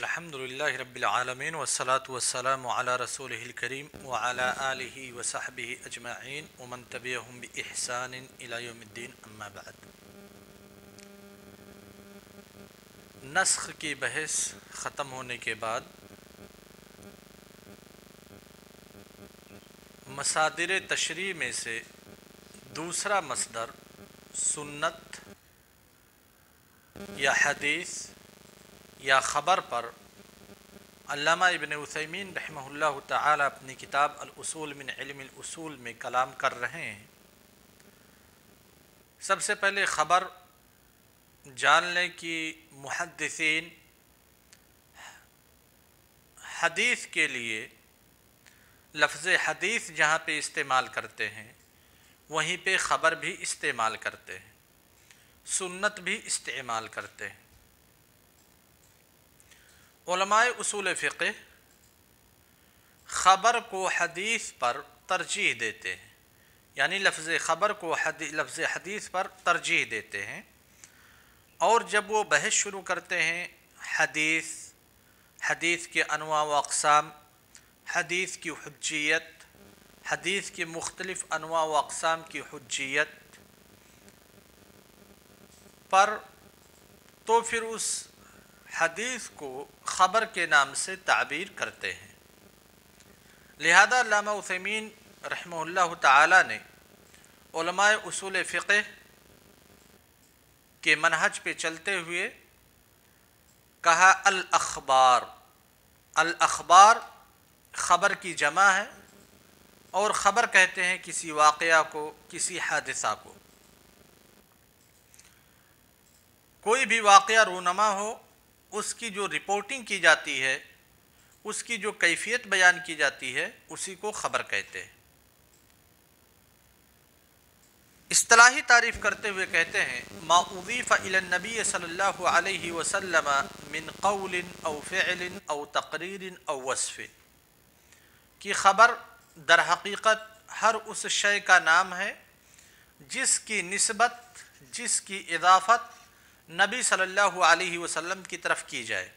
الحمدللہ رب العالمین والصلاة والسلام علی رسولہ الکریم وعلی آلہ وصحبہ اجمعین ومن تبعہم بإحسان الی یوم الدین اما بعد۔ نسخ کی بحث ختم ہونے کے بعد مصادر تشریع میں سے دوسرا مصدر سنت یا حدیث یا خبر پر علامہ ابن عثیمین رحمہ اللہ تعالی اپنی کتاب الاصول من علم الاصول میں کلام کر رہے ہیں۔ سب سے پہلے خبر جان لیں کہ محدثین حدیث کے لیے لفظ حدیث جہاں پہ استعمال کرتے ہیں وہیں پہ خبر بھی استعمال کرتے ہیں، سنت بھی استعمال کرتے ہیں۔ علماء اصول فقہ خبر کو حدیث پر ترجیح دیتے ہیں، یعنی لفظ خبر کو لفظ حدیث پر ترجیح دیتے ہیں، اور جب وہ بحث شروع کرتے ہیں حدیث کے انواع و اقسام، حدیث کی حجیت، حدیث کی مختلف انواع و اقسام کی حجیت پر، تو پھر اس حدیث کو خبر کے نام سے تعبیر کرتے ہیں۔ لہذا علامہ عثیمین رحمہ اللہ تعالی نے علماء اصول فقہ کے منہج پہ چلتے ہوئے کہا الاخبار خبر کی جمع ہے، اور خبر کہتے ہیں کسی واقعہ کو، کسی حادثہ کو۔ کوئی بھی واقعہ رونما ہو، اس کی جو رپورٹنگ کی جاتی ہے، اس کی جو کیفیت بیان کی جاتی ہے، اسی کو خبر کہتے ہیں۔ اصطلاحی تعریف کرتے ہوئے کہتے ہیں ما اضیف الی النبی صلی اللہ علیہ وسلم من قول او فعل او تقریر او وصف، کہ خبر در حقیقت ہر اس شے کا نام ہے جس کی نسبت، جس کی اضافت نبی صلی اللہ علیہ وسلم کی طرف کی جائے۔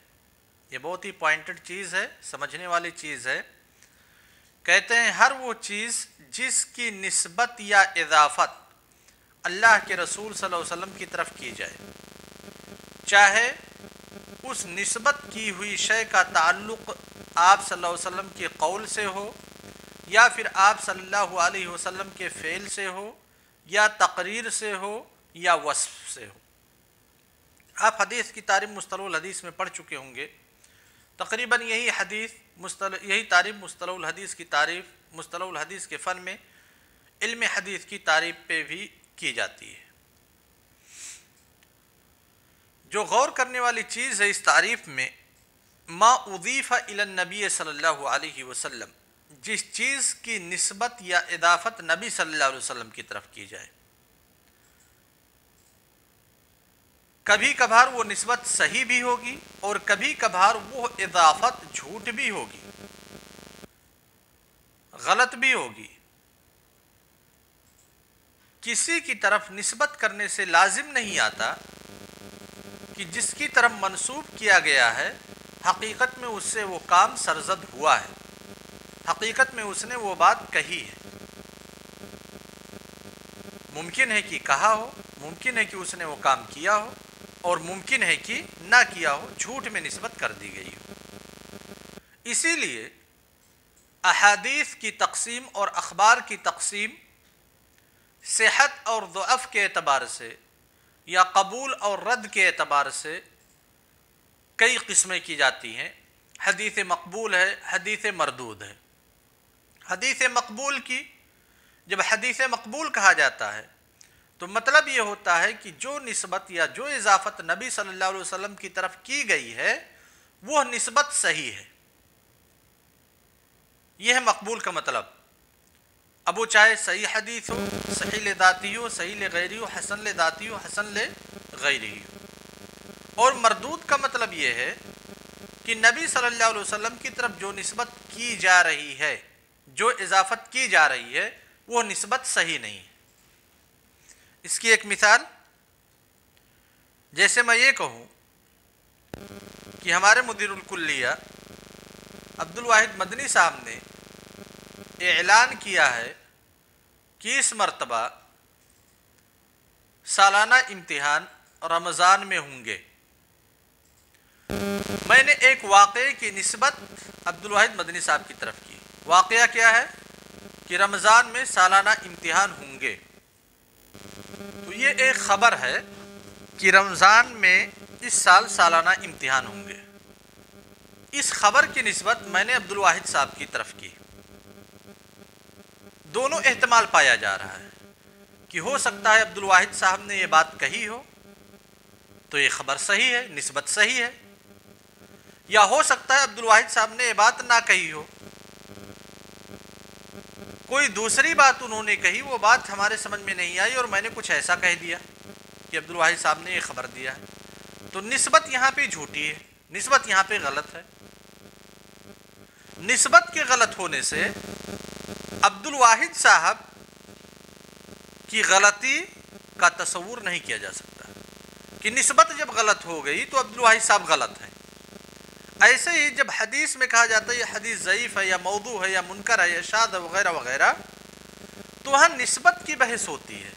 یہ بہت ہی پوائنٹڈ چیز ہے، سمجھنے والی چیز ہے۔ کہتے ہیں ہر وہ چیز جس کی نسبت یا اضافت اللہ کے رسول صلی اللہ علیہ وسلم کی طرف کی جائے، چاہے اس نسبت کی ہوئی شے کا تعلق آپ صلی اللہ علیہ وسلم کے قول سے ہو، یا پھر آپ صلی اللہ علیہ وسلم کے فعل سے ہو، یا تقریر سے ہو، یا وصف سے ہو۔ آپ حدیث کی تعریف مصطلح الحدیث میں پڑھ چکے ہوں گے۔ تقریباً یہی تعریف مصطلح الحدیث کی تعریف مصطلح الحدیث کے فن میں علم حدیث کی تعریف پہ بھی کی جاتی ہے۔ جو غور کرنے والی چیز ہے اس تعریف میں، ما اضیف الی النبی صلی اللہ علیہ وسلم، جس چیز کی نسبت یا اضافت نبی صلی اللہ علیہ وسلم کی طرف کی جائے۔ کبھی کبھار وہ نسبت صحیح بھی ہوگی اور کبھی کبھار وہ اضافت جھوٹ بھی ہوگی، غلط بھی ہوگی۔ کسی کی طرف نسبت کرنے سے لازم نہیں آتا کہ جس کی طرف منسوب کیا گیا ہے حقیقت میں اس سے وہ کام سرزد ہوا ہے، حقیقت میں اس نے وہ بات کہی ہے۔ ممکن ہے کہ کہا ہو، ممکن ہے کہ اس نے وہ کام کیا ہو، اور ممکن ہے کہ نہ کیا ہو، جھوٹ میں نسبت کر دی گئی ہو۔ اسی لیے احادیث کی تقسیم اور اخبار کی تقسیم صحت اور ضعف کے اعتبار سے یا قبول اور رد کے اعتبار سے کئی قسمیں کی جاتی ہیں۔ حدیث مقبول ہے، حدیث مردود ہے۔ حدیث مقبول کی جب حدیث مقبول کہا جاتا ہے تو مطلب یہ ہوتا ہے کہ جو نسبت یا جو اضافت نبی صلی اللہ علیہ وسلم کی طرف کی گئی ہے وہ نسبت صحیح ہے۔ یہ ہے مقبول کا مطلب۔ اب وہ چاہے صحیح حدیث ہو، صحیح لذاتی ہو، صحیح لغیری ہو، حسن لذاتی ہو، حسن لغیری ہو۔ اور مردود کا مطلب یہ ہے کہ نبی صلی اللہ علیہ وسلم کی طرف جو نسبت کی جا رہی ہے، جو اضافت کی جا رہی ہے، وہ نسبت صحیح نہیں ہے۔ اس کی ایک مثال، جیسے میں یہ کہوں کہ ہمارے مدیر الکلیہ عبد الواحد مدنی صاحب نے اعلان کیا ہے کہ اس مرتبہ سالانہ امتحان رمضان میں ہوں گے۔ میں نے ایک واقعے کی نسبت عبد الواحد مدنی صاحب کی طرف کی۔ واقعہ کیا ہے کہ رمضان میں سالانہ امتحان ہوں گے، تو یہ ایک خبر ہے کہ رمضان میں اس سال سالانہ امتحان ہوں گے۔ اس خبر کی نسبت میں نے عبد الواحد صاحب کی طرف کی۔ دونوں احتمال پایا جا رہا ہے کہ ہو سکتا ہے عبد الواحد صاحب نے یہ بات کہی ہو تو یہ خبر صحیح ہے، نسبت صحیح ہے، یا ہو سکتا ہے عبد الواحد صاحب نے یہ بات نہ کہی ہو، کوئی دوسری بات انہوں نے کہی، وہ بات ہمارے سمجھ میں نہیں آئی اور میں نے کچھ ایسا کہہ دیا کہ عبد الواحد صاحب نے یہ خبر دیا ہے، تو نسبت یہاں پہ جھوٹی ہے، نسبت یہاں پہ غلط ہے۔ نسبت کے غلط ہونے سے عبد الواحد صاحب کی غلطی کا تصور نہیں کیا جا سکتا کہ نسبت جب غلط ہو گئی تو عبد الواحد صاحب غلط ہیں۔ ایسے ہی جب حدیث میں کہا جاتا ہے یہ حدیث ضعیف ہے یا موضوع ہے یا منکر ہے یا شاذ ہے وغیرہ وغیرہ، تو وہاں نسبت کی بحث ہوتی ہے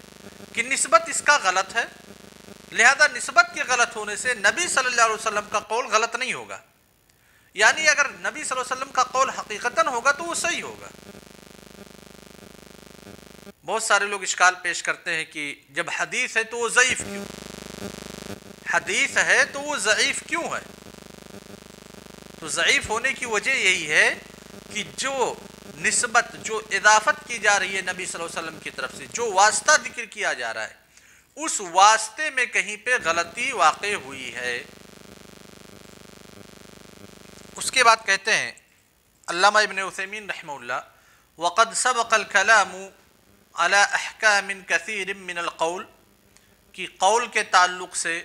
کہ نسبت اس کا غلط ہے، لہذا نسبت کے غلط ہونے سے نبی صلی اللہ علیہ وسلم کا قول غلط نہیں ہوگا، یعنی اگر نبی صلی اللہ علیہ وسلم کا قول حقیقتاً ہوگا تو وہ صحیح ہوگا۔ بہت سارے لوگ اشکال پیش کرتے ہیں کہ جب حدیث ہے تو وہ ضعیف کیوں؟ حدیث ہے تو وہ ضعیف کیوں ہے؟ تو ضعیف ہونے کی وجہ یہی ہے کہ جو نسبت، جو اضافت کی جا رہی ہے نبی صلی اللہ علیہ وسلم کی طرف سے، جو واسطہ ذکر کیا جا رہا ہے، اس واسطے میں کہیں پہ غلطی واقع ہوئی ہے۔ اس کے بعد کہتے ہیں علامہ ابن عثیمین رحمہ اللہ، وَقَدْ سَبَقَ الْكَلَامُ عَلَى أَحْكَامٍ كَثِيرٍ مِّنَ الْقَوْلِ، کہ قول کے تعلق سے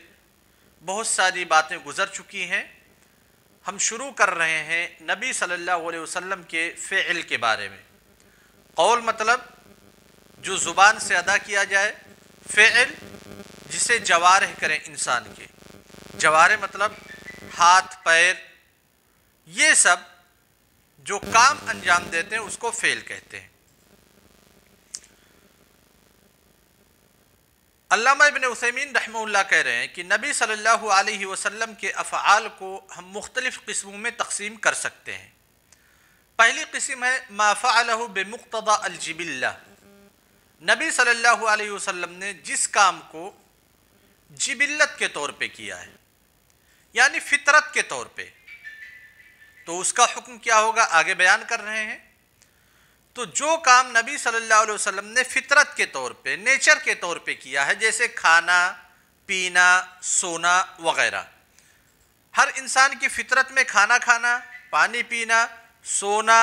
بہت ساری باتیں گزر چکی ہیں۔ ہم شروع کر رہے ہیں نبی صلی اللہ علیہ وسلم کے فعل کے بارے میں۔ قول مطلب جو زبان سے ادا کیا جائے، فعل جسے جوارح کریں انسان کے، جوارح مطلب ہاتھ پیر، یہ سب جو کام انجام دیتے ہیں اس کو فعل کہتے ہیں۔ علامہ ابن عثیمین رحمہ اللہ کہہ رہے ہیں کہ نبی صلی اللہ علیہ وسلم کے افعال کو ہم مختلف قسموں میں تقسیم کر سکتے ہیں۔ پہلی قسم ہے ما فعلہ بمقتضى الجبلہ، نبی صلی اللہ علیہ وسلم نے جس کام کو جبلت کے طور پہ کیا ہے، یعنی فطرت کے طور پہ، تو اس کا حکم کیا ہوگا آگے بیان کر رہے ہیں۔ تو جو کام نبی صلی اللہ علیہ وسلم نے فطرت کے طور پہ، نیچر کے طور پہ کیا ہے، جیسے کھانا پینا سونا وغیرہ، ہر انسان کی فطرت میں کھانا کھانا، پانی پینا، سونا،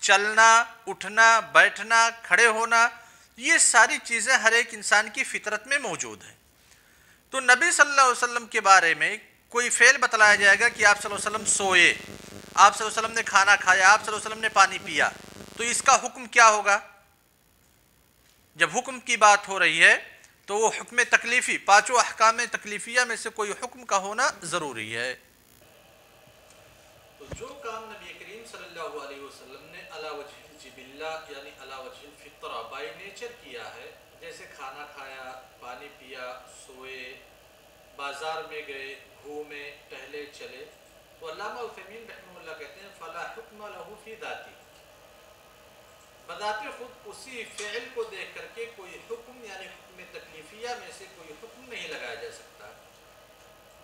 چلنا، اٹھنا، بیٹھنا، کھڑے ہونا، یہ ساری چیزیں ہر ایک انسان کی فطرت میں موجود ہیں۔ تو نبی صلی اللہ علیہ وسلم کے بارے میں کوئی فعل بتلایا جائے گا کہ آپ صلی اللہ علیہ وسلم سوئے، آپ صلی اللہ علیہ وسلم نے کھانا کھایا، آپ صلی اللہ علیہ وسلم نے پانی پیا، تو اس کا حکم کیا ہوگا؟ جب حکم کی بات ہو رہی ہے تو وہ حکم تکلیفی، پانچوں احکام تکلیفیہ میں سے کوئی حکم کا ہونا ضروری ہے۔ تو جو کام نبی کریم صلی اللہ علیہ وسلم نے علی وجہ الجبلہ یعنی علی وجہ الفطرہ بائی نیچر کیا ہے، جیسے کھانا کھایا، پانی پیا، سوئے، بازار میں گئے، گھومے، ٹہلے چلے، تو علامہ عثیمین رحمہ اللہ کہتے ہیں فلا حکم لہ فی ذاتی، بذات خود اسی فعل کو دیکھ کر کے کوئی حکم یعنی حکم تکلیفیہ میں سے کوئی حکم نہیں لگایا جا سکتا،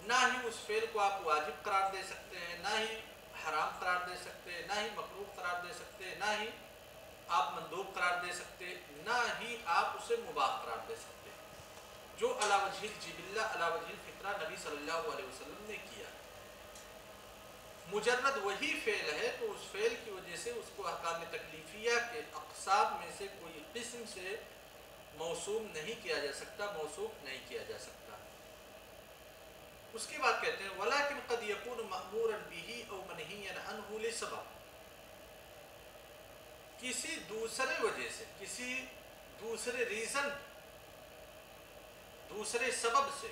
نہ ہی اس فعل کو آپ واجب قرار دے سکتے ہیں، نہ ہی حرام قرار دے سکتے، نہ ہی مکروہ قرار دے سکتے، نہ ہی آپ مندوب قرار دے سکتے، نہ ہی آپ اسے مباح قرار دے سکتے، جو علی وجہ الجبلہ علی وجہ الفطرہ نبی صلی اللہ علیہ وسلم نے کیا، مجرد وہی فعل ہے تو اس فعل کی وجہ سے اس کو احکام تکلیفیہ کے اقسام میں سے کوئی قسم سے موسوم نہیں کیا جا سکتا، موصوف نہیں کیا جا سکتا۔ اس کے بعد کہتے ہیں وَلَكِنْ قَدْ يَكُونُ مَأْمُورًا بِهِ أَوْ مَنْهِيًّا عَنْهُ لِسَبَبٍ، کسی دوسرے وجہ سے، کسی دوسرے ریزن، دوسرے سبب سے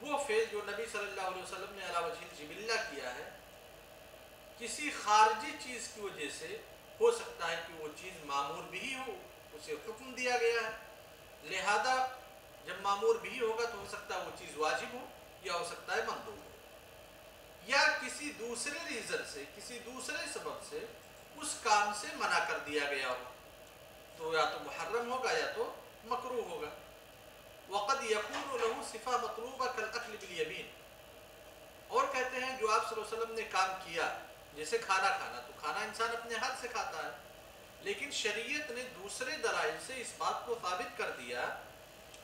وہ فعل جو نبی صلی اللہ علیہ وسلم نے علی وجہ الجبلہ کسی خارجی چیز کی وجہ سے ہو سکتا ہے کہ وہ چیز معمور بھی ہو، اسے حکم دیا گیا ہے، لہذا جب معمور بھی ہوگا تو ہو سکتا ہے وہ چیز واجب ہو یا ہو سکتا ہے مندوب ہو، یا کسی دوسرے ریزن سے، کسی دوسرے سبب سے اس کام سے منع کر دیا گیا ہو، تو یا تو محرم ہوگا یا تو مکروہ ہوگا۔ وقد یکون له صفہ مطلوبہ کالاکل بالیمین، اور کہتے ہیں جو آپ صلی اللہ علیہ وسلم نے کام کیا، جیسے کھانا کھانا، تو کھانا انسان اپنے ہاتھ سے کھاتا ہے، لیکن شریعت نے دوسرے دلائل سے اس بات کو ثابت کر دیا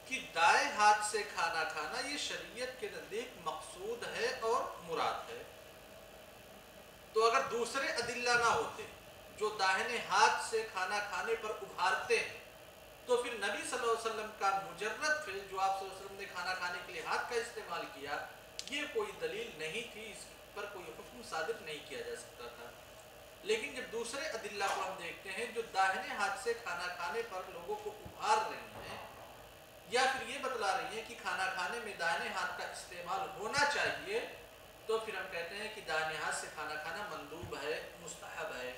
کہ دائیں ہاتھ سے کھانا کھانا یہ شریعت کے نزدیک مقصود ہے اور مراد ہے۔ تو اگر دوسرے ادلہ نہ ہوتے جو داہنے ہاتھ سے کھانا کھانے پر ابھارتے ہیں، تو پھر نبی صلی اللہ علیہ وسلم کا مجرد فعل جو آپ صلی اللہ علیہ وسلم نے کھانا کھانے کے لیے ہاتھ کا استعمال کیا، یہ کوئی دلیل نہیں تھی، اس پر کوئی حکم صادر نہیں کیا جا سکتا تھا۔ لیکن جب دوسرے ادلہ کو ہم دیکھتے ہیں جو داہنے ہاتھ سے کھانا کھانے پر لوگوں کو ابھار رہی ہیں، یا پھر یہ بتلا رہی ہیں کہ کھانا کھانے میں داہنے ہاتھ کا استعمال ہونا چاہیے، تو پھر ہم کہتے ہیں کہ داہنے ہاتھ سے کھانا کھانا مندوب ہے، مستحب ہے۔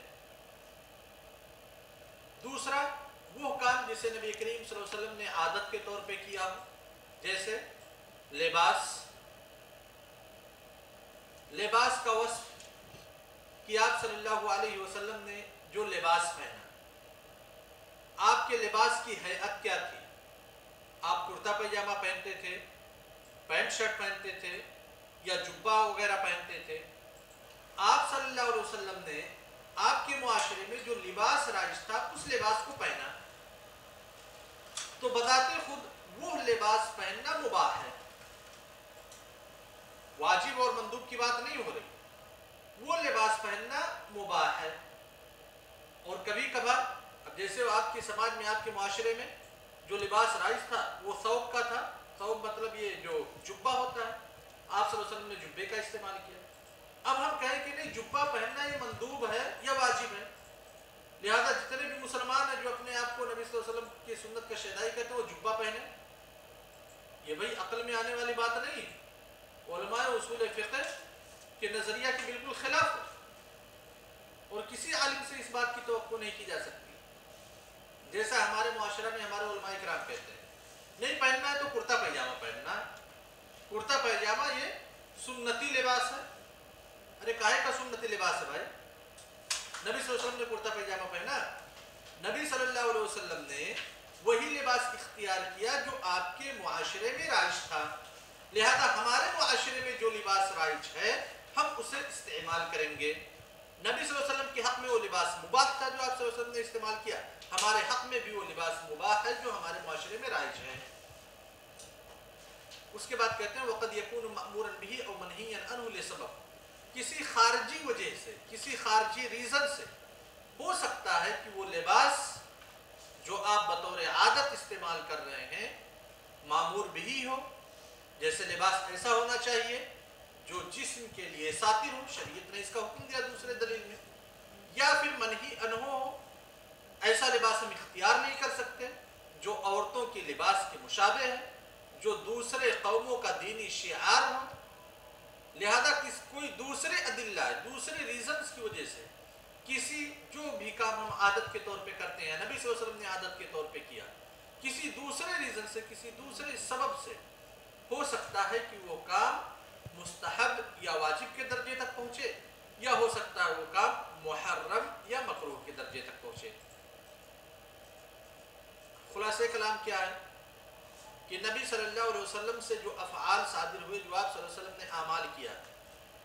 دوسرا وہ کام جسے نبی کریم صلی اللہ علیہ وسلم نے عادت کے طور پہ کیا ہو، جیسے لباس کا وصف کہ آپ صلی اللہ علیہ وسلم نے جو لباس پہنا، آپ کے لباس کی ہیئت کیا تھی؟ آپ کرتا پائجامہ پہنتے تھے، پینٹ شرٹ پہنتے تھے، یا جبہ وغیرہ پہنتے تھے؟ آپ صلی اللہ علیہ وسلم نے آپ کے معاشرے میں جو لباس رائج تھا اس لباس کو پہنا، تو بذات خود وہ لباس پہننا مباح ہے، واجب اور مندوب کی بات نہیں ہو رہی، وہ لباس پہننا مباح ہے۔ اور کبھی کبھار اب جیسے آپ کے سماج میں، آپ کے معاشرے میں جو لباس رائج تھا وہ ثوب کا تھا، ثوب مطلب یہ جو جبہ ہوتا ہے، آپ صلی اللہ علیہ وسلم نے جبے کا استعمال کیا۔ اب ہم کہیں کہ نہیں، جبہ پہننا یہ مندوب ہے یا واجب ہے، لہذا جتنے بھی مسلمان ہیں جو اپنے آپ کو نبی صلی اللہ علیہ وسلم کی سنت کا شیدائی کہتے ہیں وہ جبہ پہنے، یہ بھئی عقل میں آنے والی بات نہیں ہے، علماء اصول فقہ کے نظریہ کے بالکل خلاف ہے، اور کسی عالم سے اس بات کی توقع نہیں کی جا سکتی۔ جیسا ہمارے معاشرہ میں ہمارے علماء کرام کہتے ہیں نہیں پہننا ہے تو کرتا پائجامہ پہننا ہے، کرتا پائجامہ یہ سنتی لباس ہے۔ ارے کاہے کا سنتی لباس ہے بھائی؟ نبی صلی اللہ علیہ وسلم نے کرتا پائجامہ پہنا، نبی صلی اللہ علیہ وسلم نے وہی لباس اختیار کیا جو آپ کے معاشرے میں رائج تھا، لہذا ہمارے معاشرے میں جو لباس رائج ہے ہم اسے استعمال کریں گے۔ نبی صلی اللہ علیہ وسلم کے حق میں وہ لباس مباح تھا جو آپ صلی اللہ علیہ وسلم نے استعمال کیا، ہمارے حق میں بھی وہ لباس مباح ہے جو ہمارے معاشرے میں رائج ہے۔ اس کے بعد کہتے ہیں وَقَدْ يَكُونُ مَأْمُورًا بِهِ أَوْ مَنْهِيًّا عَنْهُ لِسَبَبٍ، کسی خارجی وجہ سے، کسی خارجی ریزن سے ہو سکتا ہے کہ وہ لباس جو آپ بطور عادت استعمال کر رہے ہیں مامور بھی ہو، جیسے لباس ایسا ہونا چاہیے جو جسم کے لیے ساتر ہو، شریعت نے اس کا حکم دیا دوسرے دلیل میں، یا پھر منہی عنہ ہو، ایسا لباس ہم اختیار نہیں کر سکتے جو عورتوں کے لباس کے مشابہ ہے، جو دوسرے قوموں کا دینی شعار ہو، لہذا کوئی دوسرے ادلہ، دوسرے ریزنز کی وجہ سے کسی جو بھی کام ہم عادت کے طور پہ کرتے ہیں، نبی صلی اللہ علیہ وسلم نے عادت کے طور پہ کیا، کسی دوسرے ریزن سے، کسی دوسرے سبب سے ہو سکتا ہے کہ وہ کام مستحب یا واجب کے درجے تک پہنچے، یا ہو سکتا ہے وہ کام محرم یا مکروہ کے درجے تک پہنچے۔ خلاصہ کلام کیا ہے کہ نبی صلی اللہ علیہ وسلم سے جو افعال صادر ہوئے، جو آپ صلی اللہ علیہ وسلم نے اعمال کیا،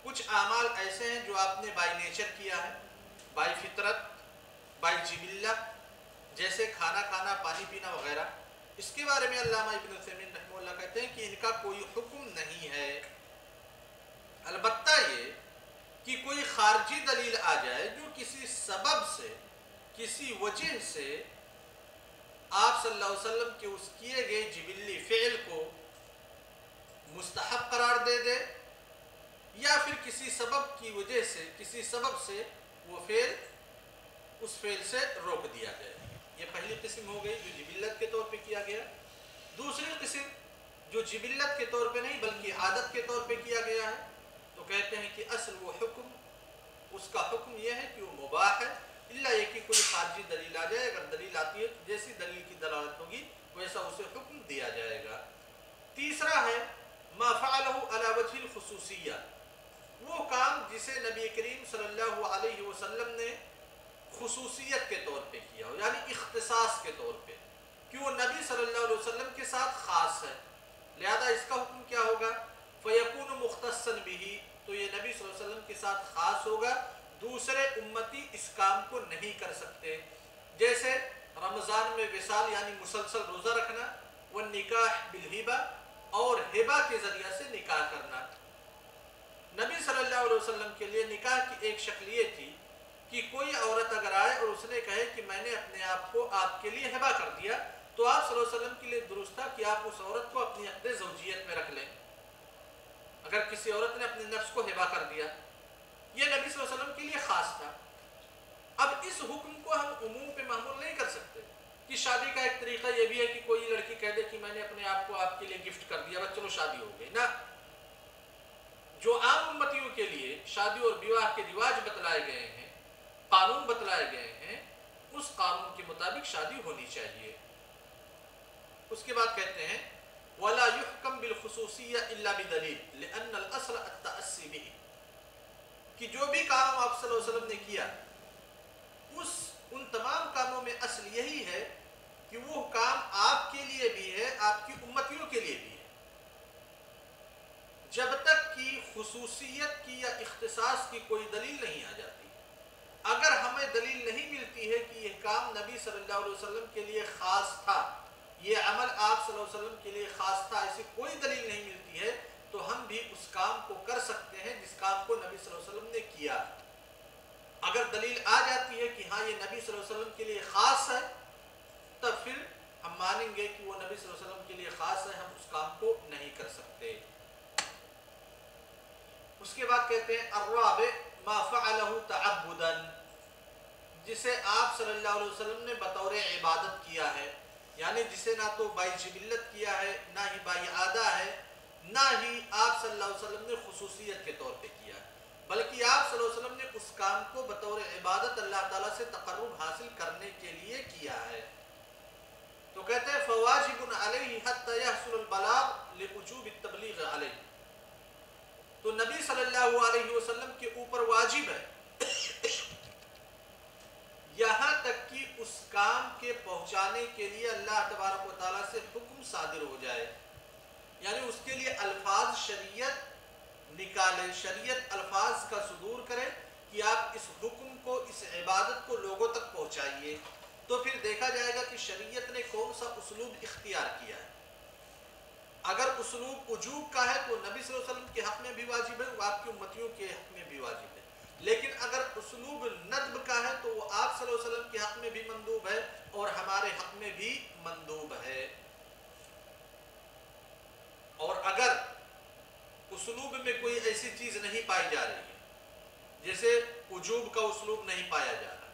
کچھ اعمال ایسے ہیں جو آپ نے بائی نیچر کیا ہے، بائی فطرت، بائی جبلہ، جیسے کھانا کھانا، پانی پینا وغیرہ، اس کے بارے میں علامہ ابن عثیمین رحمہ اللہ کہتے ہیں کہ ان کا کوئی حکم نہیں ہے، البتہ یہ کہ کوئی خارجی دلیل آ جائے جو کسی سبب سے، کسی وجہ سے آپ صلی اللہ علیہ وسلم کے اس کیے گئے جبلی فعل کو مستحب قرار دے دے، یا پھر کسی سبب کی وجہ سے، کسی سبب سے وہ فعل اس فعل سے روک دیا جائے۔ یہ پہلی قسم ہو گئی جو جبلت کے طور پہ کیا گیا۔ دوسری قسم جو جبلت کے طور پہ نہیں بلکہ عادت کے طور پہ کیا گیا ہے، تو کہتے ہیں کہ اصل وہ حکم اس کا حکم یہ ہے کہ وہ مباح ہے، الا یہ کہ کوئی خارجی دلیل آ جائے، اگر دلیل آتی ہے جیسی دلیل کی دلالت ہوگی ویسا اسے حکم دیا جائے گا۔ تیسرا ہے ما فعلہ علی وجہ الخصوصیہ، وہ کام جسے نبی کریم صلی اللہ علیہ وسلم نے خصوصیت کے طور پہ کیا ہو، یعنی اختصاص کے طور پہ، کہ وہ نبی صلی اللہ علیہ وسلم کے ساتھ خاص ہے، لہذا اس کا حکم کیا ہوگا؟ فَيَكُونُ مُخْتَصًّا بِهِ، تو یہ نبی صلی اللہ علیہ وسلم کے ساتھ خاص ہوگا، دوسرے امتی اس کام کو نہیں کر سکتے۔ جیسے رمضان میں وصال یعنی مسلسل روزہ رکھنا، والنکاح بالہبہ، اور ہبہ کے ذریعہ سے نکاح کرنا۔ نبی صلی اللہ علیہ وسلم کے لیے نکاح کی ایک شکل یہ تھی کہ کوئی عورت اگر آئے اور اس نے کہے کہ میں نے اپنے آپ کو آپ کے لیے ہبہ کر دیا، تو آپ صلی اللہ علیہ وسلم کے لیے درست تھا کہ آپ اس عورت کو اپنی عقد زوجیت میں رکھ لیں۔ اگر کسی عورت نے اپنے نفس کو ہبہ کر دیا، یہ نبی صلی اللہ علیہ وسلم کے لیے خاص تھا۔ اب اس حکم کو ہم عموم پہ محمول نہیں کر سکتے کہ شادی کا ایک طریقہ یہ بھی ہے کہ کوئی لڑکی کہہ دے کہ میں نے اپنے آپ کو آپ کے لیے گفٹ کر دیا، بس چلو شادی ہو گئی نا۔ جو عام امتیوں کے لیے شادی اور بیواہ کے رواج بتلائے گئے ہیں، قانون بتلائے گئے ہیں، اس قانون کے مطابق شادی ہونی چاہیے۔ اس کے بعد کہتے ہیں وَلَا يُحْكَمْ بِالْخُصُوصِيَّةِ إِلَّا بِدَلِيلٍ لِأَنَّ الْأَصْلَ التَّأَسِّي بِهِ، کہ جو بھی کام آپ صلی اللہ علیہ وسلم نے کیا، ان تمام کاموں میں اصل یہی ہے کہ وہ کام آپ کے لیے بھی ہے، آپ کی امتیوں کے لیے بھی ہے، جب تک کہ خصوصیت کی یا اختصاص کی کوئی دلیل نہیں آ جاتی۔ اگر ہمیں دلیل نہیں ملتی ہے کہ یہ کام نبی صلی اللہ علیہ وسلم کے لیے خاص تھا، یہ عمل آپ صلی اللہ علیہ وسلم کے لیے خاص تھا، ایسی کوئی دلیل نہیں ملتی ہے، تو ہم بھی اس کام کو کر سکتے ہیں جس کام کو نبی صلی اللہ علیہ وسلم نے کیا۔ اگر دلیل آ جاتی ہے کہ ہاں یہ نبی صلی اللہ علیہ وسلم کے لیے خاص ہے، تب پھر ہم مانیں گے کہ وہ نبی صلی اللہ علیہ وسلم کے لیے خاص ہے، ہم اس کام کو نہیں کر سکتے۔ اس کے بعد کہتے ہیں الرابع ما فعلہ تعبدا، جسے آپ صلی اللہ علیہ وسلم نے بطور عبادت کیا ہے، یعنی جسے نہ تو بائی جبلت کیا ہے، نہ ہی بائی عادہ ہے، نہ ہی آپ صلی اللہ علیہ وسلم نے خصوصیت کے طور پہ کیا ہے، بلکہ آپ صلی اللہ علیہ وسلم نے اس کام کو بطور عبادت اللہ تعالیٰ سے تقرب حاصل کرنے کے لیے کیا ہے۔ تو کہتے ہیں فواجب علیہ حتی یحصل البلاغ لوجوب التبلیغ علیہ، تو نبی صلی اللہ علیہ وسلم کے اوپر واجب ہے یہاں تک کہ اس کام کے پہنچانے کے لیے اللہ تبارک و تعالیٰ سے حکم صادر ہو جائے، یعنی اس کے لیے الفاظ شریعت نکالے، شریعت الفاظ کا صدور کرے کہ آپ اس حکم کو، اس عبادت کو لوگوں تک پہنچائیے، تو پھر دیکھا جائے گا کہ شریعت نے کون سا اسلوب اختیار کیا ہے۔ اگر اسلوب وجوب کا ہے تو نبی صلی اللہ علیہ وسلم کے حق میں بھی واجب ہے، وہ آپ کی امتیوں کے حق میں بھی واجب ہے، لیکن اگر اسلوب ندب کا ہے تو وہ آپ صلی اللہ علیہ وسلم کے حق میں بھی مندوب ہے اور ہمارے حق میں بھی مندوب ہے۔ اور اگر اسلوب میں کوئی ایسی چیز نہیں پائی جا رہی ہے، جیسے وجوب کا اسلوب نہیں پایا جا رہا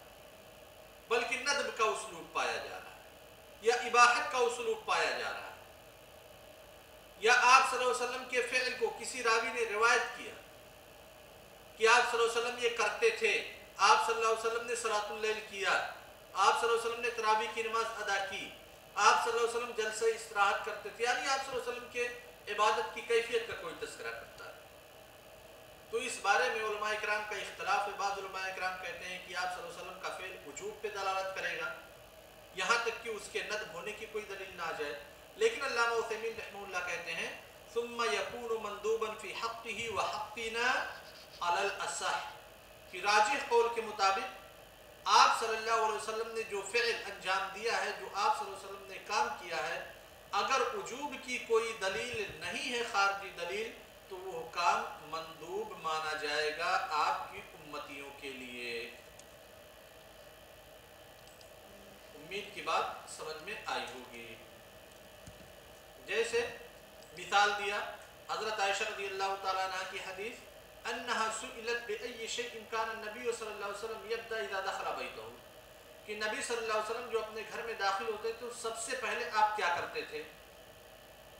بلکہ ندب کا اسلوب پایا جا رہا ہے، یا اباحت کا اسلوب پایا جا رہا ہے، یا آپ صلی اللہ علیہ وسلم کے فعل کو کسی راوی نے روایت کیا کہ آپ صلی اللہ علیہ وسلم یہ کرتے تھے، آپ صلی اللہ علیہ وسلم نے صلاۃ اللیل کیا، آپ صلی اللہ علیہ وسلم نے تراویح کی نماز ادا کی، آپ صلی اللہ علیہ وسلم جلسہ استراحت کرتے تھے، یعنی آپ صلی اللہ علیہ وسلم کے عبادت کی کیفیت کا کوئی تذکرہ کرتا ہے، تو اس بارے میں علماء کرام کا اختلاف ہے۔ بعض علماء کرام کہتے ہیں کہ آپ صلی اللہ علیہ وسلم کا فعل وجوب پہ دلالت کرے گا یہاں تک کہ اس کے ندب ہونے کی کوئی دلیل نہ آ جائے، لیکن علامہ عثیمین رحمہ اللہ کہتے ہیں ثم يكون مندوبا في حقه وحقنا على الاصح، کہ راجح قول کے مطابق آپ صلی اللہ علیہ وسلم نے جو فعل انجام دیا ہے، جو آپ صلی اللہ علیہ وسلم نے کام کیا ہے، اگر وجوب کی کوئی دلیل نہیں ہے، خارجی دلیل، تو وہ کام مندوب مانا جائے گا آپ کی امتیوں کے لیے۔ امید کی بات سمجھ میں آئی ہوگی۔ جیسے مثال دیا حضرت عائشہ رضی اللہ تعالیٰ عنہ کی حدیث انہا سئلت بأي شيء كان النبي صلی اللہ علیہ وسلم يبدأ اذا دخل بیتہ، کہ نبی صلی اللہ علیہ وسلم جو اپنے گھر میں داخل ہوتے تو سب سے پہلے آپ کیا کرتے تھے؟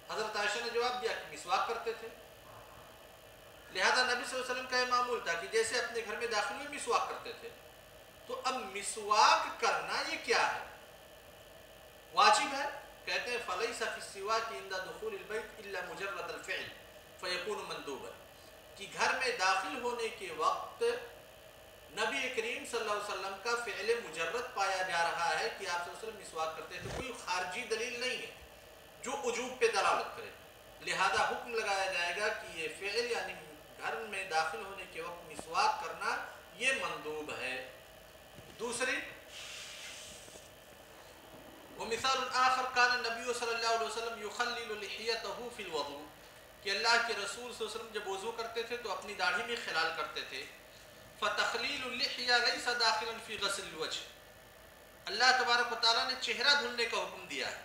حضرت عائشہ نے جواب دیا کہ مسواک کرتے تھے۔ لہذا نبی صلی اللہ علیہ وسلم کا یہ معمول تھا کہ جیسے جیسے اپنے گھر میں داخل ہوئے مسواک کرتے تھے. تو اب مسواک کرنا یہ کیا ہے؟ واجب ہے. کہتے ہیں فَلَيْسَ فِي السِّوَاكِ عِنْدَ دُخُولِ الْبَيْتِ إِلَّا مُجَرَّدَ الْفِعْلِ فَيَكُونُ مَنْدُوبًا. کہ گھر میں داخل ہونے کے وقت نبی کریم صلی اللہ علیہ وسلم کا فعل مجرد پایا جا رہا ہے کہ آپ صلی اللہ علیہ وسلم مسواک کرتے تھے. کوئی خارجی دلیل نہیں ہے جو وجوب پہ دلالت کرے. لہذا حکم لگایا جائے گا کہ یہ فعل یعنی گھر میں داخل ہونے کے وقت مسواک کرنا یہ مندوب ہے. دوسری ومثال آخر كان النبي صلی اللہ علیہ وسلم يخلل لحيته في الوضوء کہ اللہ کے رسول صلی اللہ علیہ وسلم جب وضو کرتے تھے تو اپنی داڑھی میں خلال کرتے تھے. فتخلیل اللحیہ لیس داخلا فی غسل الوجه. اللہ تبارک و تعالیٰ نے چہرہ دھلنے کا حکم دیا ہے,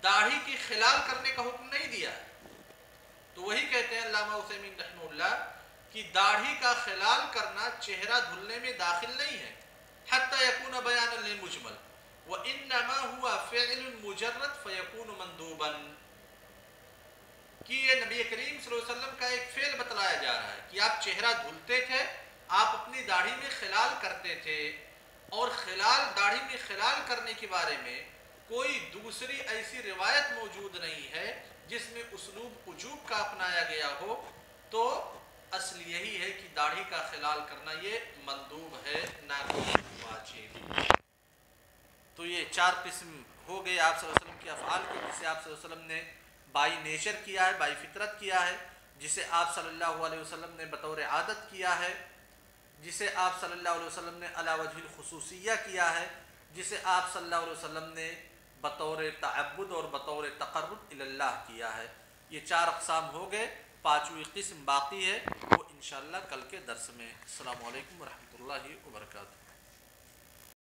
داڑھی کی خلال کرنے کا حکم نہیں دیا ہے. تو وہی کہتے ہیں علامہ عثیمین رحمہ اللہ کہ داڑھی کا خلال کرنا چہرہ دھلنے میں داخل نہیں ہے. حتی یکون بیانا للمجمل وانما هو فعل مجرد فیکون مندوبا. کہ یہ نبی کریم صلی اللہ علیہ وسلم کا ایک فعل بتلایا جا رہا ہے کہ آپ چہرہ دھلتے تھے, آپ اپنی داڑھی میں خلال کرتے تھے, اور داڑھی میں خلال کرنے کے بارے میں کوئی دوسری ایسی روایت موجود نہیں ہے جس میں اسلوب وجوب کا اپنایا گیا ہو. تو اصل یہی ہے کہ داڑھی کا خلال کرنا یہ مندوب ہے نہ کہ واجب. تو یہ چار قسم ہو گئے آپ صلی اللہ علیہ وسلم کے افعال کے, جسے آپ صلی اللہ علیہ وسلم نے بائی نیچر کیا ہے, بائی فطرت کیا ہے, جسے آپ صلی اللہ علیہ وسلم نے بطور عادت کیا ہے, جسے آپ صلی اللہ علیہ وسلم نے علی وجہ الخصوصیہ کیا ہے, جسے آپ صلی اللہ علیہ وسلم نے بطور تعبد اور بطور تقرب الی اللہ کیا ہے. یہ چار اقسام ہو گئے, پانچویں قسم باقی ہے, وہ انشاءاللہ کل کے درس میں. السلام علیکم ورحمۃ اللہ وبرکاتہ.